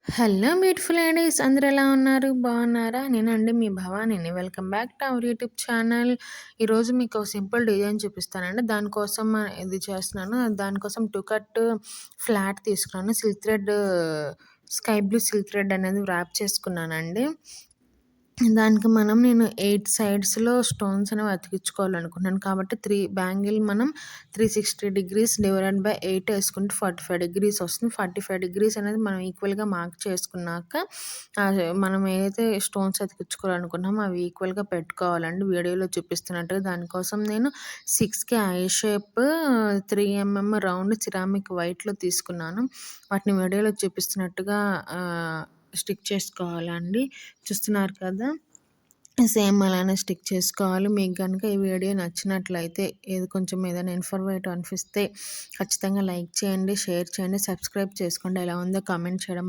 Hello beautiful ladies అందరూ ఎలా ఉన్నారు? బాగున్నారా? నేనండి మీ భవానీని. Welcome back to our YouTube channel. ఈరోజు మీకు సింపుల్ డిజైన్ చూపిస్తానండి. దానికోసం ఇది చేస్తున్నాను. దానికోసం 2 కట్ ఫ్లాట్ తీసుకున్నాను. Silk thread sky blue silk thread అనేది వ్రాప్ చేసుకున్నానండి. దానికి నేను 8 సైడ్స్‌లో స్టోన్స్ అనేవి అతికించుకోవాలనుకున్నాను. కాబట్టి 3 బ్యాంగిల్ మనం 360 డిగ్రీస్ డివైడెడ్ బై 8 ఏసుకుంటే 45 డిగ్రీస్ వస్తుంది. 45 డిగ్రీస్ అనేది మనం ఈక్వల్‌గా మార్క్ చేసుకున్నాక మనం ఏదైతే స్టోన్స్ అతికించుకోవాలనుకున్నామో అవి ఈక్వల్‌గా పెట్టుకోవాలండి. వీడియోలో చూపిస్తున్నట్టుగా. దానికోసం నేను 6కి ఐ షేప్ 3 రౌండ్ సిరామిక్ వైట్‌లో తీసుకున్నాను. వాటిని వీడియోలో చూపిస్తున్నట్టుగా స్టిక్ చేసుకోవాలండి. చూస్తున్నారు కదా! సేమ్ అలానే స్టిక్ చేసుకోవాలి. మీకు గనుక ఈ వీడియో నచ్చినట్లయితే కొంచెం ఏదైనా ఇన్ఫర్మేటివ్ అనిపిస్తే ఖచ్చితంగా లైక్ చేయండి, షేర్ చేయండి, సబ్స్క్రైబ్ చేసుకోండి. ఎలా ఉందో కామెంట్ చేయడం